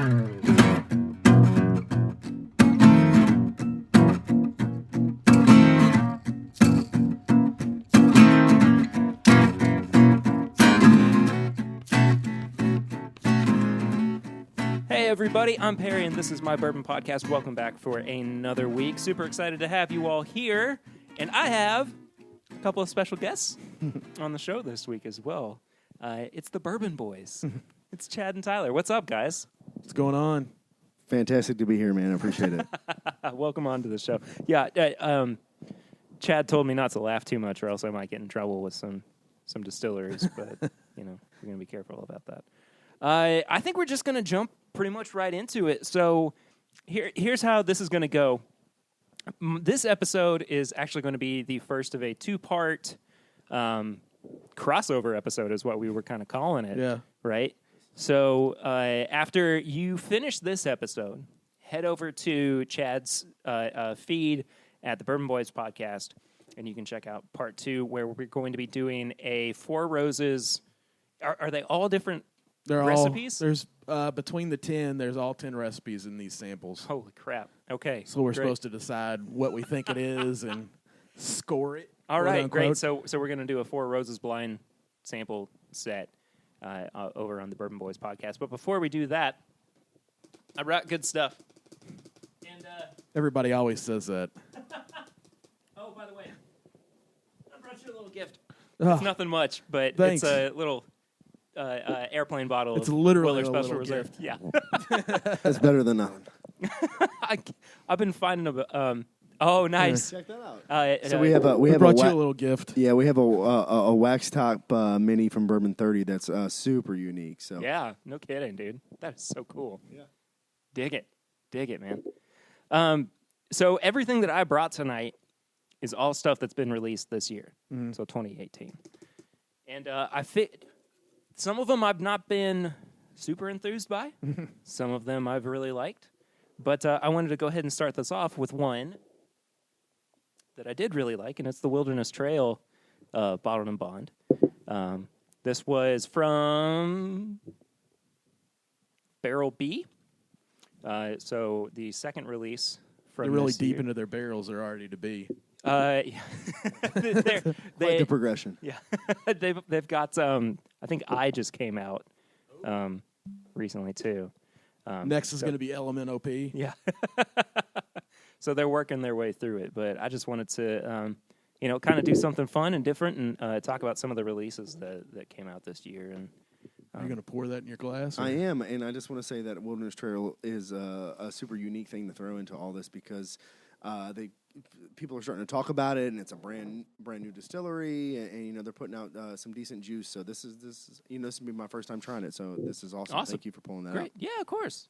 Hey everybody, I'm Perry and this is my Bourbon Podcast. Welcome back for another week. Super excited to have you all here. And I have a couple of special guests on the show this week as well. It's the Bourbon Boyz. It's Chad and Tyler. What's up, guys? What's going on? Fantastic to be here, man. I appreciate it. Welcome on to the show. Yeah, Chad told me not to laugh too much or else I might get in trouble with some distilleries, but we're going to be careful about that. I think we're just going to jump pretty much right into it. So here's how this is going to go. This episode is actually going to be the first of a two-part crossover episode is what we were kind of calling it. Yeah. Right? So after you finish this episode, head over to Chad's feed at the Bourbon Boyz podcast, and you can check out part 2 where we're going to be doing a Four Roses. Are they all different recipes? There's between the 10, there's all 10 recipes in these samples. Holy crap. Okay. So we're supposed to decide what we think it is and score it. All right, great. So we're going to do a Four Roses blind sample set over on the Bourbon Boyz podcast. But before we do that, I brought good stuff. And everybody always says that. oh, by the way, I brought you a little gift. It's nothing much, but thanks. It's a little airplane bottle. It's of literally Weller a Special little Reserve. gift. Yeah. That's better than nothing. I've been finding a. Oh, nice. Check that out. So We brought you a little gift. Yeah, we have a wax top mini from Bourbon 30 that's super unique. So yeah, no kidding, dude. That is so cool. Yeah. Dig it, man. So everything that I brought tonight is all stuff that's been released this year, so 2018. And some of them I've not been super enthused by. Some of them I've really liked. But I wanted to go ahead and start this off with one that I did really like, and it's the Wilderness Trail Bottled and Bond. This was from Barrel B. So the second release from They're really this deep year. into their barrels. They're already to be. Quite the progression. Yeah, they've got I think I just came out recently too. Next is going to be LMNOP. Yeah, so they're working their way through it. But I just wanted to kind of do something fun and different and talk about some of the releases that came out this year. And Are you going to pour that in your glass? I am, and I just want to say that Wilderness Trail is a super unique thing to throw into all this because people are starting to talk about it, and it's a brand new distillery, and they're putting out some decent juice. So this is this will be my first time trying it. So this is awesome. Thank you for pulling that great, out. yeah, of course.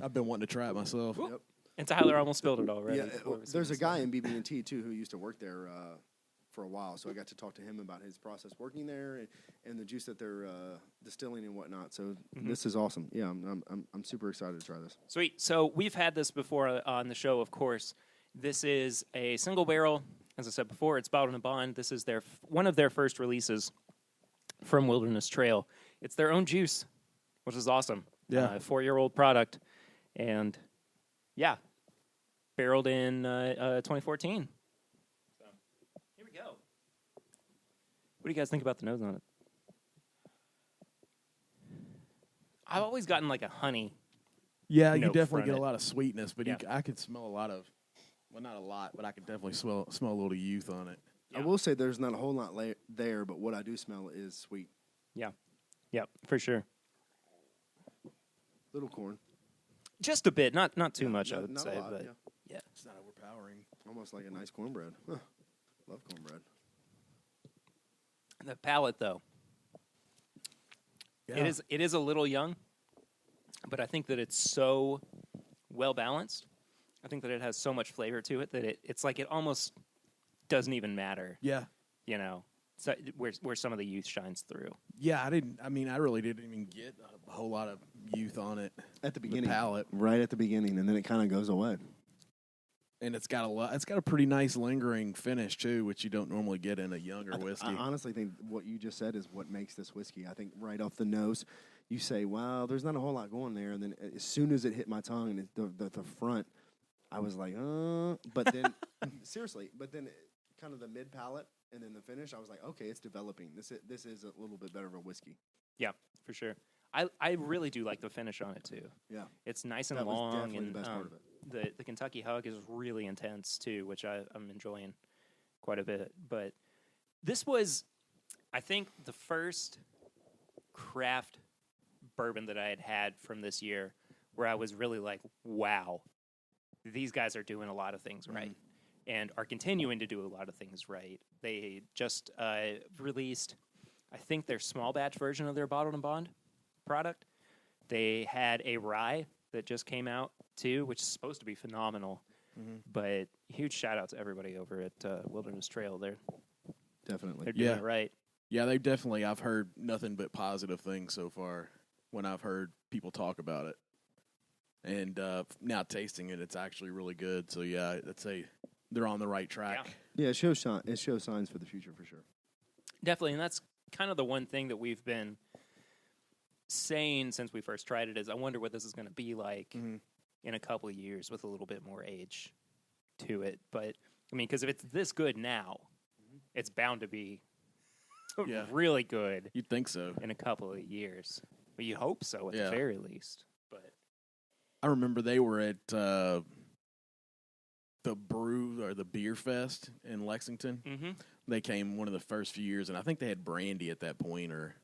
I've been wanting to try it myself. Yep. And Tyler almost spilled it already. Yeah, there's a guy in BB&T too who used to work there for a while, so I got to talk to him about his process working there and the juice that they're distilling and whatnot. So this is awesome. Yeah, I'm super excited to try this. Sweet. So we've had this before on the show, of course. This is a single barrel. As I said before, it's Bottled and Bond. This is one of their first releases from Wilderness Trail. It's their own juice, which is awesome. Yeah. 4-year-old product. And, yeah, barreled in 2014. So, here we go. What do you guys think about the nose on it? I've always gotten like a honey. Yeah, you note definitely from get it. a lot of sweetness, but Yeah. I could smell a lot of, well, not a lot, but I could definitely smell a little youth on it. Yeah. I will say there's not a whole lot there, but what I do smell is sweet. Yeah, for sure. Little corn. Just a bit, not too much, I would not say. a lot, But yeah. It's not overpowering. Almost like a nice cornbread. Huh. Love cornbread. The palate, though, Yeah. it is a little young, but I think that it's so well balanced. I think that it has so much flavor to it that it's like it almost doesn't even matter. Yeah. So where some of the youth shines through. Yeah, I really didn't even get a whole lot of youth on it. At the beginning. palate. Right at the beginning, and then it kind of goes away. And it's got a pretty nice lingering finish too, which you don't normally get in a younger whiskey. I honestly think what you just said is what makes this whiskey. I think right off the nose, you say, "Wow, there's not a whole lot going there," and then as soon as it hit my tongue and the front, I was like, But then, seriously, kind of the mid palate and then the finish, I was like, okay, it's developing. This is a little bit better of a whiskey. Yeah, for sure. I really do like the finish on it too. Yeah, it's nice and that long, was definitely and the best part of it. The Kentucky Hug is really intense too, which I'm enjoying quite a bit. But this was, I think, the first craft bourbon that I had from this year where I was really like, wow, these guys are doing a lot of things right and are continuing to do a lot of things right. They just released, I think, their small batch version of their Bottled and Bond product. They had a rye that just came out too, which is supposed to be phenomenal. But huge shout out to everybody over at Wilderness Trail. They're Definitely. doing it right. Yeah, they definitely. I've heard nothing but positive things so far when I've heard people talk about it. And now tasting it, it's actually really good. So yeah, I'd say they're on the right track. Yeah, it shows signs for the future for sure. Definitely, and that's kind of the one thing that we've been saying since we first tried it is I wonder what this is going to be like in a couple of years with a little bit more age to it. But, I mean, because if it's this good now, it's bound to be really good. You'd think so. In a couple of years. But you hope so at the very least. But I remember they were at the Beer Fest in Lexington. Mm-hmm. They came one of the first few years, and I think they had brandy at that point or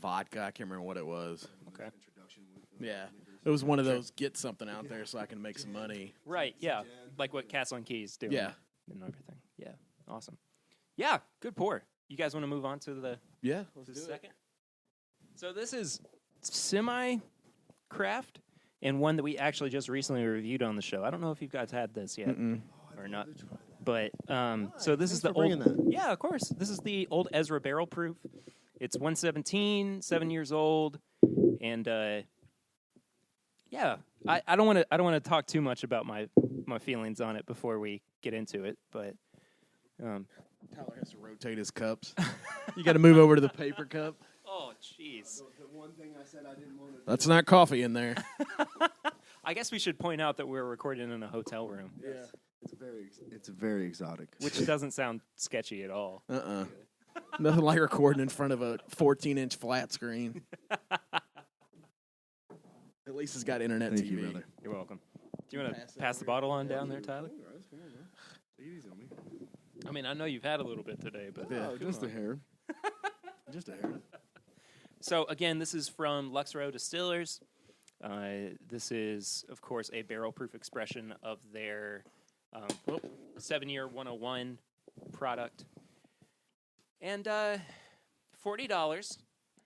vodka. I can't remember what it was. Okay. Yeah. It was one of those, get something out there so I can make some money. Right, yeah. Like what Castle and Keys do. Yeah. And everything. Yeah, awesome. Yeah, good pour. You guys want to move on to the second? So this is semi-craft and one that we actually just recently reviewed on the show. I don't know if you guys had this yet or not. But so this is the old. Yeah, of course. This is the old Ezra Barrel Proof. It's 117, 7 years old, and I don't want to talk too much about my feelings on it before we get into it. But Tyler has to rotate his cups. You got to move over to the paper cup. Oh, jeez. The one thing I said I didn't want to. That's not coffee in there. I guess we should point out that we're recording in a hotel room. Yeah. It's very exotic. Which doesn't sound sketchy at all. Nothing like recording in front of a 14-inch flat screen. At least it's got internet Thank TV. you, brother. You're welcome. Do you want to pass the bottle on down there, Tyler? Take it easy on me. I mean, I know you've had a little bit today, but Just a hair. Just a hair. So again, this is from Lux Row Distillers. This is, of course, a barrel-proof expression of their 7-year 101 product. And $40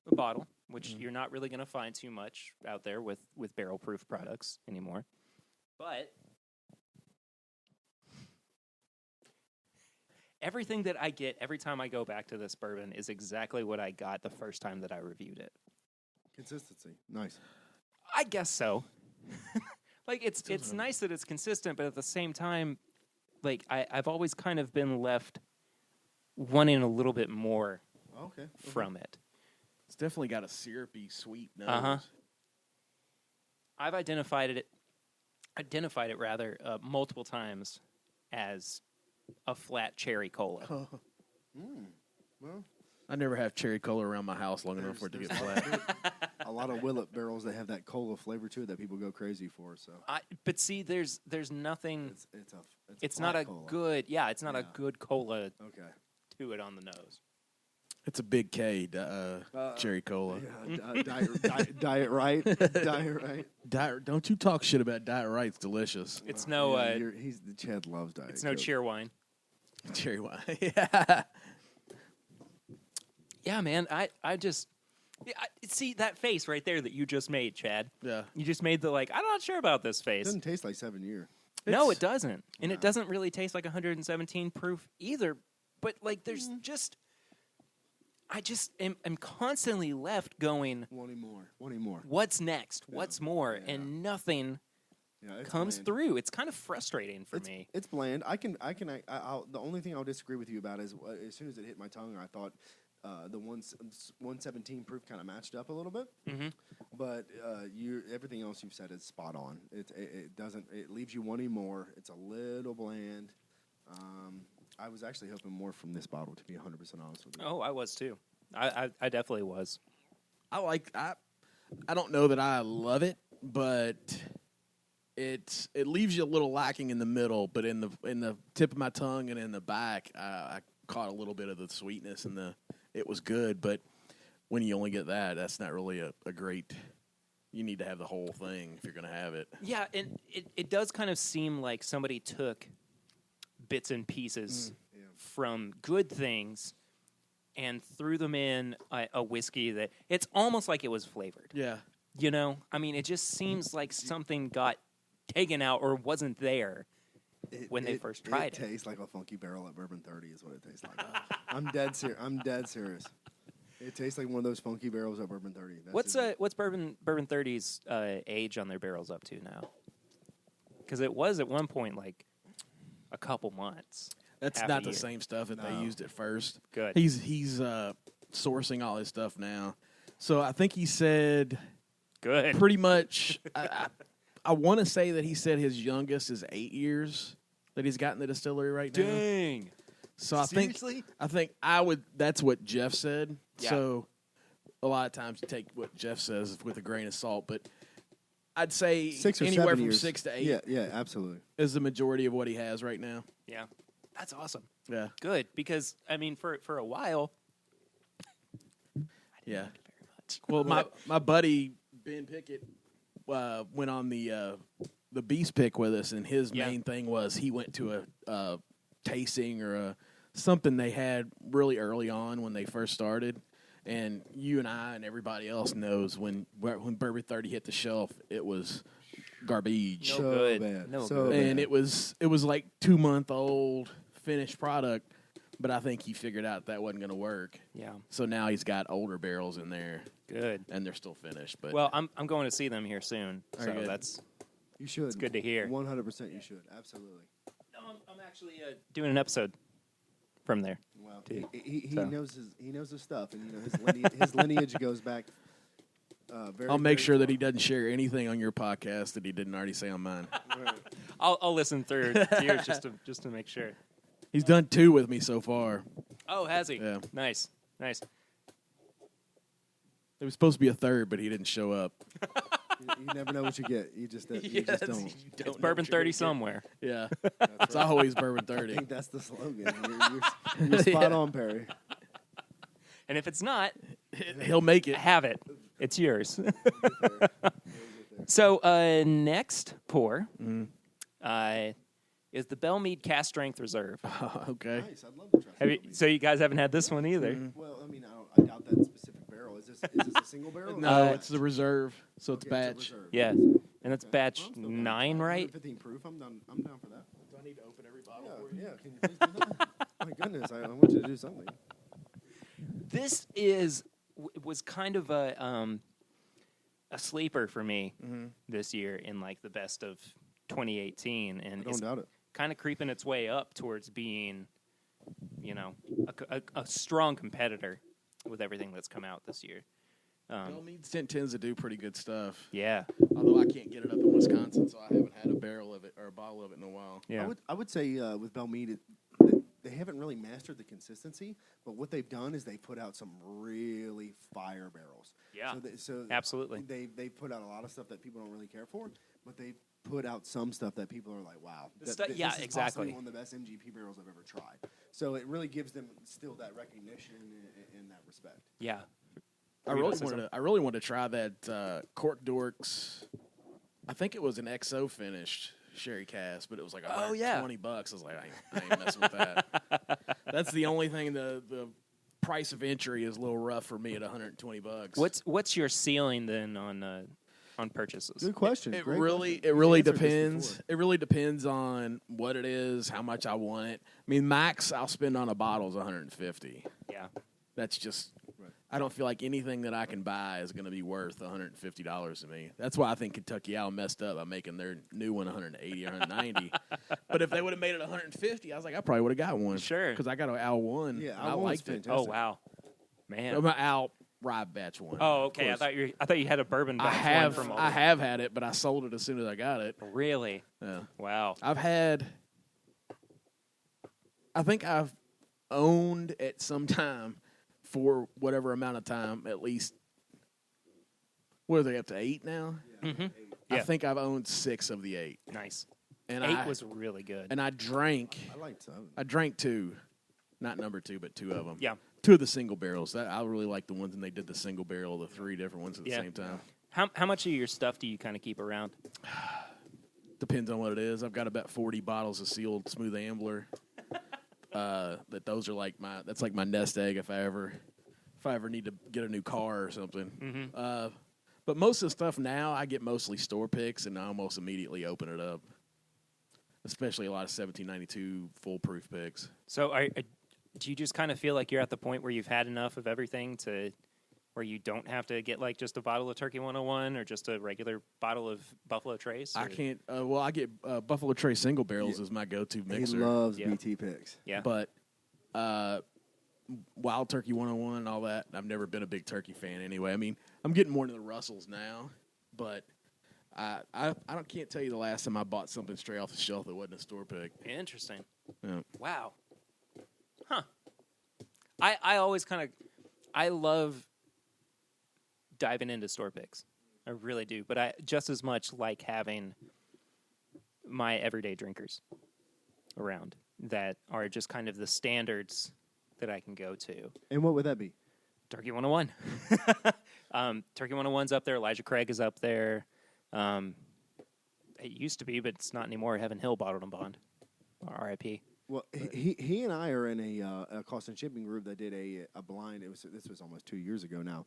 a bottle, which you're not really going to find too much out there with barrel-proof products anymore. But everything that I get every time I go back to this bourbon is exactly what I got the first time that I reviewed it. Consistency. Nice. I guess so. Like, it's nice that it's consistent, but at the same time, like, I've always kind of been left wanting a little bit more from it. It's definitely got a syrupy, sweet nose. I've identified it multiple times as a flat cherry cola. Well, I never have cherry cola around my house long enough for it to get flat. a lot of Willett barrels that have that cola flavor to it that people go crazy for. So, but see, there's nothing. It's not a cola. good. Yeah, it's not a good cola. Okay. To it on the nose. It's a big K, cherry cola. Yeah, diet right. Diet right. Don't you talk shit about Diet Right. It's delicious. It's Chad loves diet. It's no cheer wine. Cherry wine. Yeah. Yeah, man. I see that face right there that you just made, Chad. Yeah. You just made the I'm not sure about this face. It doesn't taste like 7 year. No, it doesn't. And it doesn't really taste like 117 proof either. But there's I just am constantly left going, wanting more. What's next? Yeah. What's more? Yeah. And nothing comes bland. through. It's kind of frustrating for me. It's bland. The only thing I'll disagree with you about is as soon as it hit my tongue, I thought the 117 proof kind of matched up a little bit. Mm-hmm. But everything else you've said is spot on. It doesn't. It leaves you wanting more. It's a little bland. I was actually hoping more from this bottle, to be 100% honest with you. Oh, I was too. I definitely was. I don't know that I love it, but it leaves you a little lacking in the middle. But in the tip of my tongue and in the back, I caught a little bit of the sweetness, and it was good. But when you only get that, that's not really a great. You need to have the whole thing if you're going to have it. Yeah, and it does kind of seem like somebody took bits and pieces from good things and threw them in a whiskey that it's almost like it was flavored. Yeah. You know? I mean, it just seems like something got taken out or wasn't there when they first tried it. It tastes like a funky barrel at Bourbon 30 is what it tastes like. I'm dead serious. It tastes like one of those funky barrels at Bourbon 30. What's Bourbon 30's age on their barrels up to now? Because it was at one point like a couple months. That's half not a the year. same stuff that they used at first. Good. He's sourcing all his stuff now. So I think he said Good. pretty much. I want to say that he said his youngest is 8 years that he's got in the distillery right now. Dang. So Seriously? I think I would. That's what Jeff said. Yeah. So a lot of times you take what Jeff says with a grain of salt, but I'd say 6 or anywhere 7 from years. 6 to 8 Yeah, absolutely. is the majority of what he has right now. Yeah. That's awesome. Yeah, Good. Because, I mean, for a while, yeah. very much. Well, my buddy Ben Pickett went on the Beast Pick with us, and his main thing was he went to a tasting or something they had really early on when they first started. And you and I and everybody else knows when Bourbon 30 hit the shelf, it was garbage. No So good. bad. No So good. bad. And it was like 2-month-old finished product, but I think he figured out that wasn't going to work. Yeah. So now he's got older barrels in there, Good. and they're still finished. But Well, I'm going to see them here soon. Very So good. that's You should. it's good to hear. 100% you should. Absolutely. No, I'm actually doing an episode from there. Wow. Dude. He So. knows his stuff, and you know his lineage goes back. Very. I'll make very sure that far. he doesn't share anything on your podcast that he didn't already say on mine. Right. I'll listen through to yours just to make sure. He's done 2 with me so far. Oh, has he? Yeah. Nice. There was supposed to be a third, but he didn't show up. You never know what you get. You just don't. It's Bourbon 30 somewhere. Yeah, That's it's right. always Bourbon I 30. think that's the slogan. You're spot Yeah. on, Perry. And if it's not, He'll make it. have it. It's yours. So next pour is the Bellmead Cast Strength Reserve. Okay. Nice. I'd love to try. Have you, so you guys haven't had this one either. Well, I mean, I doubt that specific barrel. Is this a single barrel? No, it's the reserve, so it's Okay, a batch. reserve. Yeah. And it's batch Well, I'm still down. 9, right? 115 proof. I'm down for that. Do I need to open every bottle Yeah. Can you please do that? My goodness, I want you to do something. This was kind of a sleeper for me this year in like the best of 2018, and I it's don't doubt it. kind of creeping its way up towards being, you know, a strong competitor with everything that's come out this year. Bellmead tends to do pretty good stuff. Yeah, Although I can't get it up in Wisconsin, so I haven't had a barrel of it or a bottle of it in a while. yeah. I would say with Bellmead, they haven't really mastered the consistency, but what they've done is they put out some really fire barrels. Yeah, So absolutely. They put out a lot of stuff that people don't really care for, but they put out some stuff that people are like, wow. Yeah, this is exactly. possibly one of the best MGP barrels I've ever tried. So it really gives them still that recognition in that respect. Yeah. I really wanted to try that Cork Dorks. I think it was an XO finished sherry cask, but it was like Oh, yeah. $120. I was like, I ain't messing with that. That's the only thing. The price of entry is a little rough for me at $120. What's your ceiling then on purchases? Good question. It Great really question. really We've answered this depends. before. It really depends on what it is, how much I want it. I mean, max I'll spend on a bottle is $150. Yeah. That's just. Right. I don't feel like anything that I can buy is going to be worth $150 to me. That's why I think Kentucky Owl messed up by making their new one $180 or $190. But if they would have made it $150, I was like, I probably would have got one. Sure. Because I got an Owl 1. Yeah, and I Owl 1's liked it. fantastic. Oh wow. Man. I'm out rye batch one. Oh, okay. I thought you had a bourbon batch one from I have had it, but I sold it as soon as I got it. Really? Yeah. Wow. I think I've owned at some time for whatever amount of time, at least, what are they up to, 8 now? Mm-hmm. I Yeah. think I've owned 6 of the 8. Nice. And 8 was really good. And I drank. I liked some. I drank 2. Not number 2, but 2 of them. Yeah. 2 of the single barrels. I really like the ones when they did the single barrel, the 3 different ones at the same time. How much of your stuff do you kind of keep around? Depends on what it is. I've got about 40 bottles of sealed Smooth Ambler. Those are like that's like my nest egg if I ever need to get a new car or something. Mm-hmm. But most of the stuff now I get mostly store picks, and I almost immediately open it up. Especially a lot of 1792 foolproof picks. So do you just kind of feel like you're at the point where you've had enough of everything to where you don't have to get like just a bottle of Turkey 101 or just a regular bottle of Buffalo Trace? I can't. I get Buffalo Trace single barrels as my go-to mixer. He loves BT picks. Yeah. But Wild Turkey 101 and all that, I've never been a big turkey fan anyway. I mean, I'm getting more into the Russells now, but I can't tell you the last time I bought something straight off the shelf that wasn't a store pick. Interesting. Yeah. Wow. Huh. I always I love diving into store picks. I really do. But I just as much like having my everyday drinkers around that are just kind of the standards that I can go to. And what would that be? Turkey 101. Turkey 101's up there. Elijah Craig is up there. It used to be, but it's not anymore. Heaven Hill Bottled and Bond. R.I.P. Well, he and I are in a cost and shipping group that did a blind. This was almost 2 years ago now,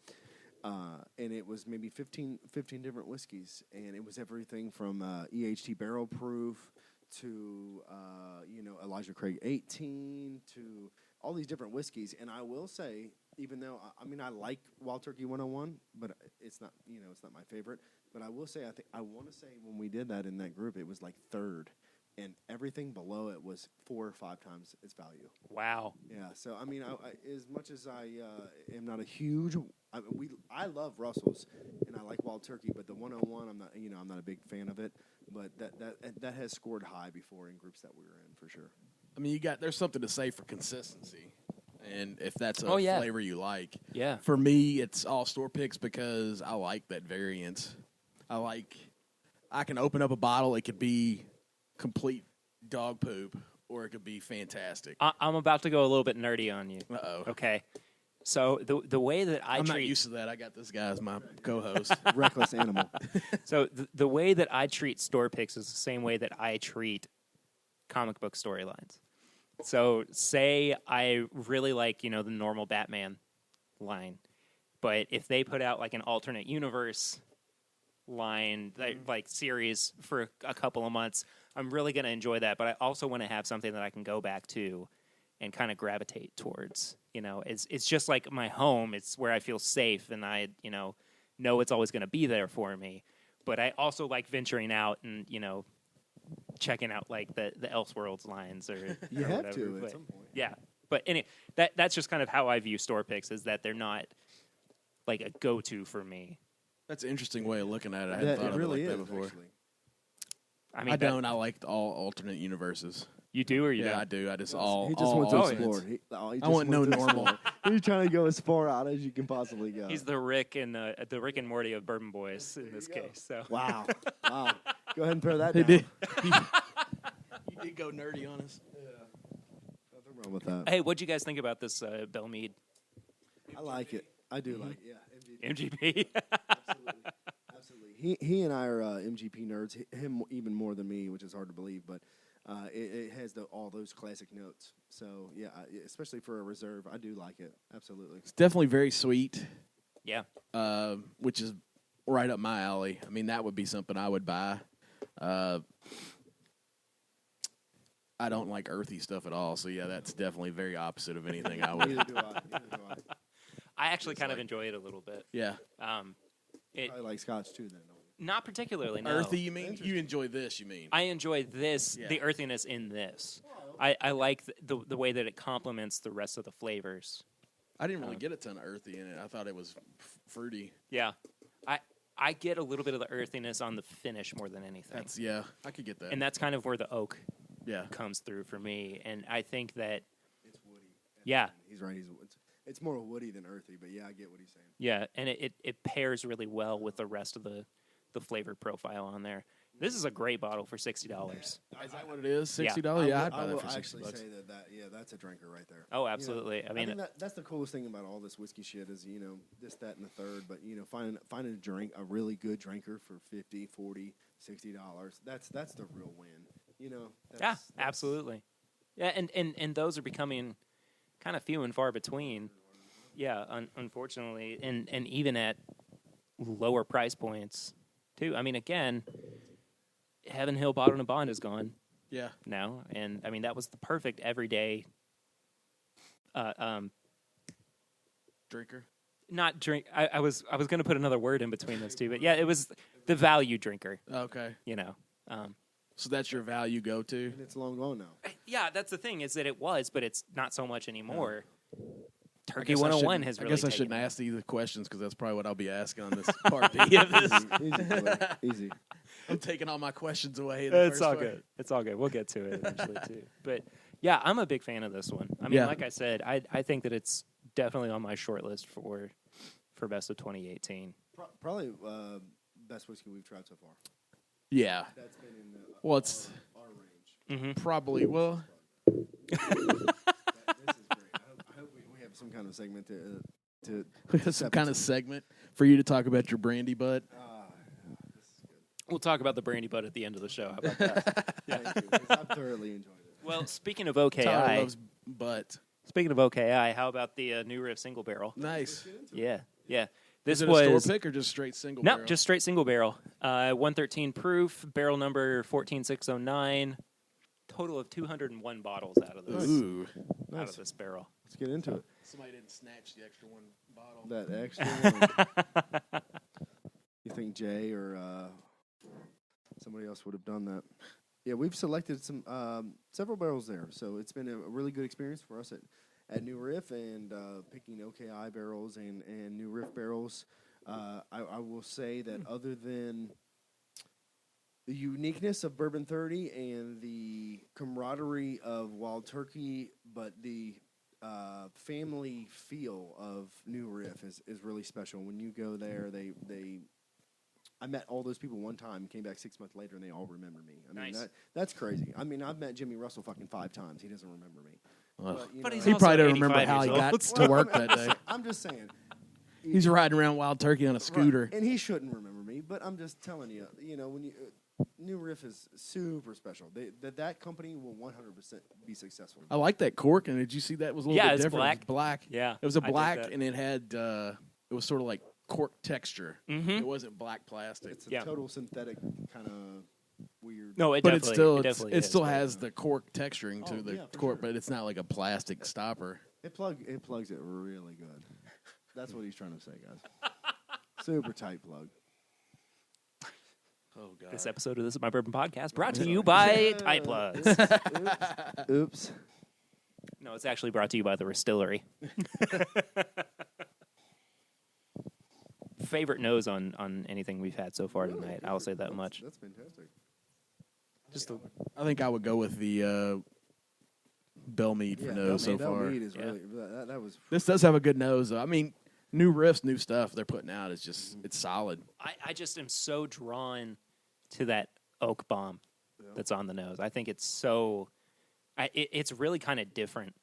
and it was maybe 15 different whiskeys, and it was everything from EHT barrel proof to Elijah Craig 18 to all these different whiskeys. And I will say, even though I like Wild Turkey 101, but it's not my favorite. But I will say I want to say when we did that in that group, it was like third. And everything below it was 4 or 5 times its value. Wow. Yeah. So I mean, as much as I am not a huge, I love Russells and I like Wild Turkey, but the 101, I'm not a big fan of it. But that has scored high before in groups that we were in for sure. I mean, there's something to say for consistency, and if that's a flavor you like. Yeah. For me, it's all store picks because I like that variance. I can open up a bottle. It could be complete dog poop, or it could be fantastic. I'm about to go a little bit nerdy on you. Uh-oh. Okay. So the way that I'm not used to that. I got this guy as my co-host. Reckless animal. So the way that I treat store picks is the same way that I treat comic book storylines. So say I really like, the normal Batman line, but if they put out like an alternate universe line, like series for a couple of months, I'm really going to enjoy that. But I also want to have something that I can go back to and kind of gravitate towards. It's just like my home. It's where I feel safe, and I, know it's always going to be there for me. But I also like venturing out and, checking out like the Elseworlds lines or You or have whatever. to But, at some point. yeah. But anyway, that's just kind of how I view store picks, is that they're not like a go-to for me. That's an interesting way of looking at it. I hadn't thought of really it like is that before. actually. I mean, I don't. I like all alternate universes. You do or you Yeah, don't? I do. I just He all. just all wants to alternates. explore. He I want no normal. He's trying to go as far out as you can possibly go. He's the Rick and Morty of Bourbon Boys in this you go. case. So Wow. Wow. Go ahead and throw that He down. did. You did go nerdy on us. Nothing wrong with that. hey, what'd you guys think about this Belle Meade I like it. I do like it. Yeah. MGP? Absolutely. Absolutely. He and I are MGP nerds. Him even more than me, which is hard to believe, but it has all those classic notes. So yeah, especially for a reserve, I do like it. Absolutely. It's definitely very sweet. Yeah. Which is right up my alley. I mean, that would be something I would buy. I don't like earthy stuff at all, so yeah, that's definitely very opposite of anything I would. Neither do I. I actually kind of enjoy it a little bit. Yeah, It I like Scotch too. Then. not particularly. No. earthy. You mean you enjoy this? You mean I enjoy this, Yeah. the earthiness in this. I like the way that it complements the rest of the flavors I didn't really get a ton of earthy in it. I thought it was fruity. Yeah. I get a little bit of the earthiness on the finish more than anything. I could get that. And that's kind of where the oak yeah. comes through for me. And I think that It's woody. Yeah. He's right. It's more woody than earthy, but yeah, I get what he's saying. Yeah, and it pairs really well with the rest of the flavor profile on there. This is a great bottle for $60. Is that what it is? $60? Yeah. Yeah, I'd buy I that will for $60. actually say that that's a drinker right there. Oh, absolutely. You know, I mean, think that's the coolest thing about all this whiskey shit is, this, that, and the third. But, finding a drink, a really good drinker for $50, $40, $60, that's the real win. That's absolutely. Yeah, and those are becoming kind of few and far between. Yeah, unfortunately, and even at lower price points, too. I mean, again, Heaven Hill Bottled and Bond is gone. Yeah. Now, and I mean that was the perfect everyday. Drinker. Not drink. I was going to put another word in between those two, but yeah, it was the value drinker. Okay. So that's your value go-to? And it's long gone now. Yeah, that's the thing is that it was, but it's not so much anymore. Turkey I 101 has really I guess I taken shouldn't it. ask these questions because that's probably what I'll be asking on this part B of this. Easy. I'm taking all my questions away. It's all good. It's all good. We'll get to it eventually, too. But, yeah, I'm a big fan of this one. I mean, like I said, I think that it's definitely on my short list for best of 2018. Probably best whiskey we've tried so far. Yeah. That's been in our range. Mm-hmm. Probably. Well, This is great. I hope we have some kind of segment to we have some kind of segment for you to talk about your brandy butt. this is good. We'll talk about the brandy butt at the end of the show. How about that? Thank you, because I've thoroughly enjoyed it. Well, speaking of Tyler OKI, loves butt. speaking of OKI, how about the New Riff single barrel? Nice. Yeah. This Is it was a store pick or just straight single no, barrel? just straight single barrel. 113 proof, barrel number 14609. Total of 201 bottles out of this Ooh. out of this barrel. Let's get into it. Somebody didn't snatch the extra one bottle. That extra one. You think Jay or somebody else would have done that? Yeah, we've selected some several barrels there, so it's been a really good experience for us at New Riff and picking OKI barrels and New Riff barrels. I will say that other than the uniqueness of Bourbon 30 and the camaraderie of Wild Turkey, but the family feel of New Riff is really special. When you go there, I met all those people one time, came back 6 months later, and they all remember me. I mean, Nice. that's crazy. I mean, I've met Jimmy Russell fucking 5 times. He doesn't remember me. But he's He also probably doesn't remember 85 how he years got old. to work that day. I'm just saying. He's riding around Wild Turkey on a scooter. Right. And he shouldn't remember me, but I'm just telling you, when you New Riff is super special. That company will 100% be successful. I like that cork, and did you see that was a little bit it's different? black. It was black. Yeah, It was a I dig black, that. and it had it was sort of like cork texture. Mm-hmm. It wasn't black plastic. It's a total synthetic kind of weird. No, it but definitely, it still is. has the cork texturing to the yeah, for cork, sure. but it's not like a plastic stopper. It plugs it really good. That's what he's trying to say, guys. Super tight plug. Oh god! This episode of This Is My Bourbon Podcast brought to you by Tight Plugs. Oops. No, it's actually brought to you by the Restillery. Favorite nose on anything we've had so far tonight. I'll say that much. That's fantastic. Just the I think I would go with the Bell Mead for nose so far. Mead is really that was. This does have a good nose, though. I mean, new riffs, new stuff they're putting out is just it's solid. I just am so drawn to that oak bomb that's on the nose. I think it's so. It's really kind of different.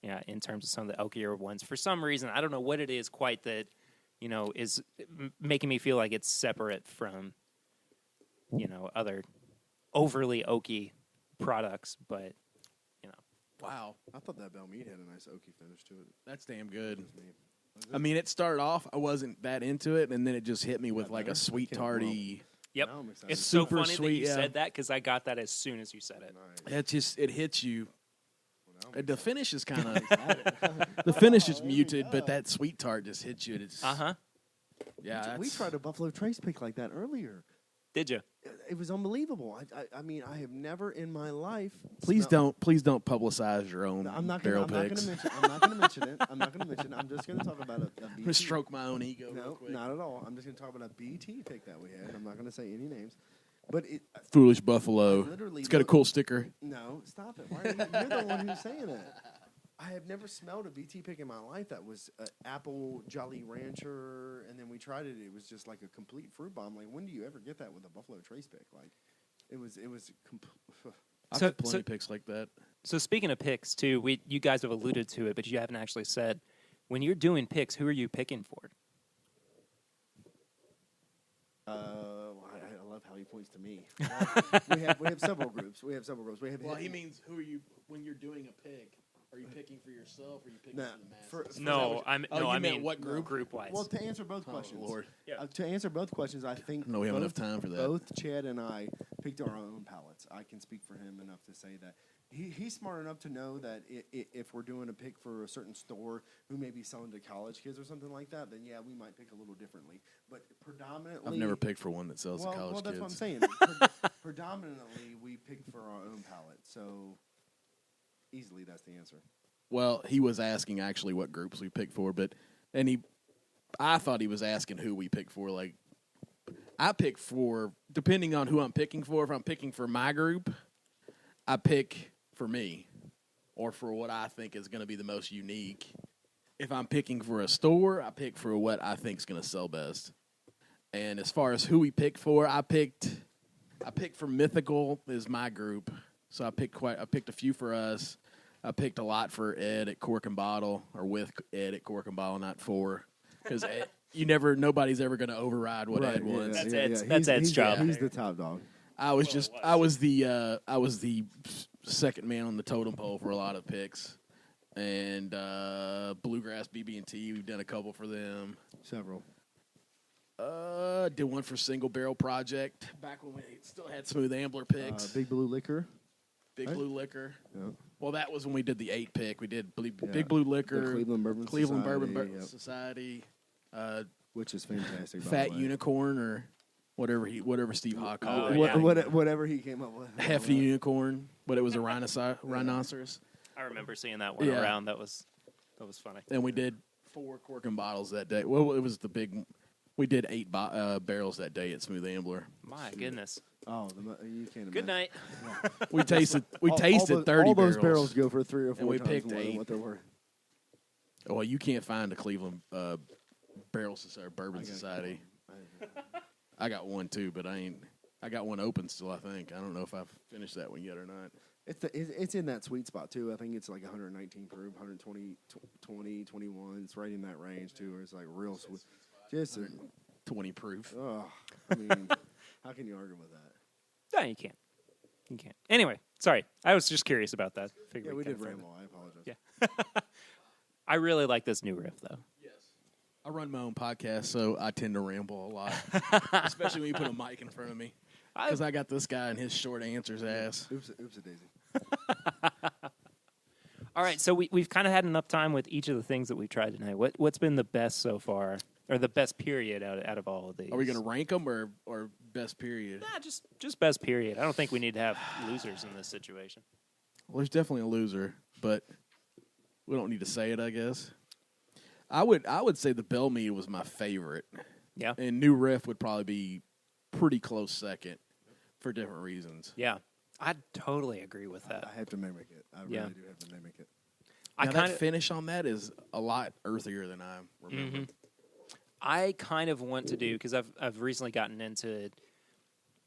Yeah, in terms of some of the oakier ones. For some reason, I don't know what it is quite that, is making me feel like it's separate from, other overly oaky products. But, Wow, I thought that Bell Mead had a nice oaky finish to it. that's damn good. I mean, it started off, I wasn't that into it, and then it just hit me with like a sweet tarty. Yep. Now I'm excited. It's so Super funny that sweet, you yeah. said that because I got that as soon as you said it. Nice. It hits you. Well, now I'm The finish is kind of excited. the finish is muted, but that sweet tart just hits you. It's Uh-huh. yeah. We that's- tried a Buffalo Trace pick like that earlier. Did you? It was unbelievable. I mean, I have never in my life. Please don't publicize your own barrel picks. I'm not going to mention it. I'm just going to talk about a I'm BT. gonna stroke my own ego. real No, quick. not at all. I'm just going to talk about a BT pick that we had. I'm not going to say any names, but Foolish Buffalo. Literally It's got a cool sticker. No, stop it. Why are you're the one who's saying it. I have never smelled a BT pick in my life that was apple Jolly Rancher, and then we tried it. It was just like a complete fruit bomb. Like, when do you ever get that with a Buffalo Trace pick? Like, it was. I've had plenty of picks like that. So speaking of picks, too, you guys have alluded to it, but you haven't actually said, when you're doing picks, who are you picking for? I love how he points to me. we have several groups. Well, he means who are you when you're doing a pick? Are you picking for yourself, or are you picking for the masses? I mean what group? Group-wise. Well, to answer both questions, Lord. to answer both questions, I think No, we have enough time for that. Both Chad and I picked our own palettes. I can speak for him enough to say that he's smart enough to know that if we're doing a pick for a certain store who may be selling to college kids or something like that, then yeah, we might pick a little differently. But predominantly, I've never picked for one that sells to college well, that's kids. what I'm saying. Predominantly, we pick for our own palette. So easily, that's the answer. Well, he was asking actually what groups we pick for, I thought he was asking who we pick for. Like, I pick for, depending on who I'm picking for. If I'm picking for my group, I pick for me or for what I think is going to be the most unique. If I'm picking for a store, I pick for what I think is going to sell best. And as far as who we pick for, I picked for Mythical is my group. So I picked a few for us. I picked a lot for Ed at Cork and Bottle, or with Ed at Cork and Bottle, not for, because nobody's ever going to override what Ed wants. That's Ed's job. He's the top dog. I was the second man on the totem pole for a lot of picks, and Bluegrass BB&T. We've done a couple for them. Several. Did one for Single Barrel Project back when we still had Smooth Ambler picks. Big Blue Liquor. Blue Liquor. Yep. Well, that was when we did the 8 pick. We did Big Blue Liquor, the Cleveland Bourbon Society, which is fantastic. Fat Unicorn, or whatever Steve Hawk called it. Whatever he came up with. Hefty Unicorn, but it was a rhinoceros. I remember seeing that one around. That was funny. And we did 4 Cork and Bottles that day. Well, it was the big. We did 8 barrels that day at Smooth Ambler. My goodness. Oh, you can't imagine. Good night. We tasted 30 all those barrels. barrels go for 3 or 4 and we times picked more than 8. what they're worth. Well, you can't find a Cleveland Barrel Society, Bourbon Society. I got one too, but I got one open still. I think I don't know if I've finished that one yet or not. It's in that sweet spot too. I think it's like 119 proof, 120, 20, 21. It's right in that range too, where it's like real sweet. Just 20 proof. Oh, I mean, how can you argue with that? No, you can't. You can't. Anyway, sorry. I was just curious about that. Yeah, we did ramble. I apologize. Yeah. I really like this new riff, though. Yes. I run my own podcast, so I tend to ramble a lot, especially when you put a mic in front of me. Because I got this guy and his short answers ass. Oops a daisy. All right, so we've kind of had enough time with each of the things that we've tried tonight. What's been the best so far, or the best period out of all of these? Are we going to rank them or best period? Nah, just best period. I don't think we need to have losers in this situation. Well, there's definitely a loser, but we don't need to say it, I guess. I would say the Bell Mead was my favorite. Yeah. And New Riff would probably be pretty close second for different reasons. Yeah. I totally agree with that. I have to mimic it. I really do have to mimic it. Now, that finish on that is a lot earthier than I remember. Mm-hmm. I kind of want to do, because I've recently gotten into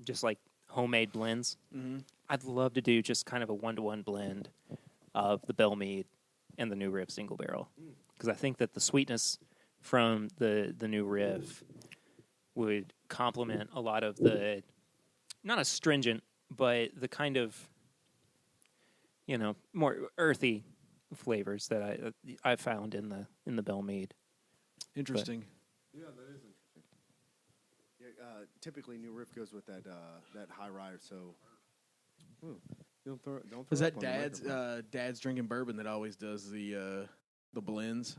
just like homemade blends. Mm-hmm. I'd love to do just kind of a 1-to-1 blend of the Bell Mead and the New Riff single barrel, because I think that the sweetness from the New Riff would complement a lot of the, not astringent, but the kind of, more earthy flavors that I found in the Bell Mead. Interesting. Yeah, that is interesting. Yeah, typically New Riff goes with that high rye. So, don't throw is that up on Dad's drinking bourbon that always does the blends?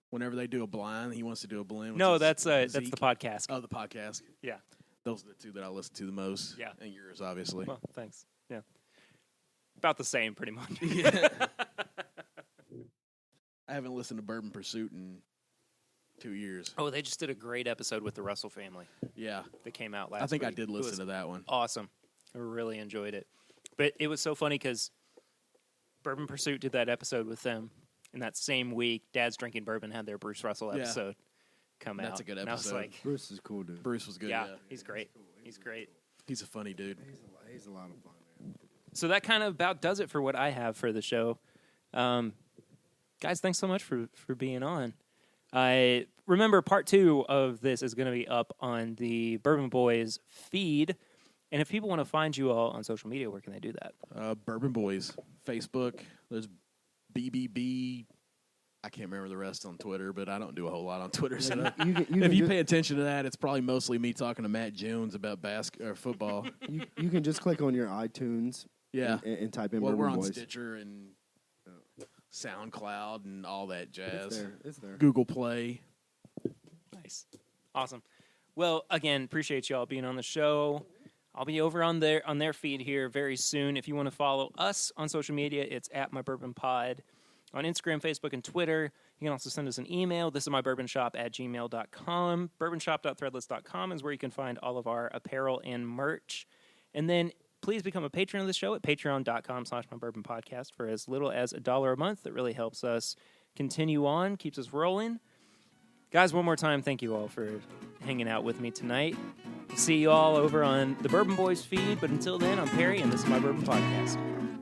Whenever they do a blind, he wants to do a blend. No, that's the podcast. Oh, the podcast. Yeah. Those are the two that I listen to the most. Yeah. And yours, obviously. Well, thanks. Yeah. About the same, pretty much. Yeah. I haven't listened to Bourbon Pursuit in 2 years. Oh, they just did a great episode with the Russell family Yeah. that came out last I think week. I did listen to that one. Awesome. I really enjoyed it. But it was so funny because Bourbon Pursuit did that episode with them. And that same week, Dad's Drinking Bourbon had their Bruce Russell episode come out. That's a good And I was episode. like, Bruce is cool, dude. Bruce was good. yeah, Yeah. he's great. He's great. He's a funny dude. He's a lot of fun, man. So that kind of about does it for what I have for the show. Guys, thanks so much for being on. I remember part 2 of this is going to be up on the Bourbon Boyz feed. And if people want to find you all on social media, where can they do that? Bourbon Boyz. Facebook. There's BBB. I can't remember the rest on Twitter, but I don't do a whole lot on Twitter. So if you pay attention to that, it's probably mostly me talking to Matt Jones about football. you can just click on your iTunes Yeah. and type in Well, Bourbon we're on Boyz. Stitcher and SoundCloud and all that jazz. It's there. Google Play. Nice. Awesome. Well, again, appreciate you all being on the show. I'll be over on their feed here very soon. If you want to follow us on social media, it's at MyBourbonPod. On Instagram, Facebook, and Twitter. You can also send us an email. This is mybourbonshop@gmail.com. Bourbonshop.threadless.com is where you can find all of our apparel and merch. And then please become a patron of the show at patreon.com/mybourbonpodcast for as little as $1 a month. That really helps us continue on, keeps us rolling. Guys, one more time, thank you all for hanging out with me tonight. See you all over on the Bourbon Boyz feed. But until then, I'm Perry, and this is My Bourbon Podcast.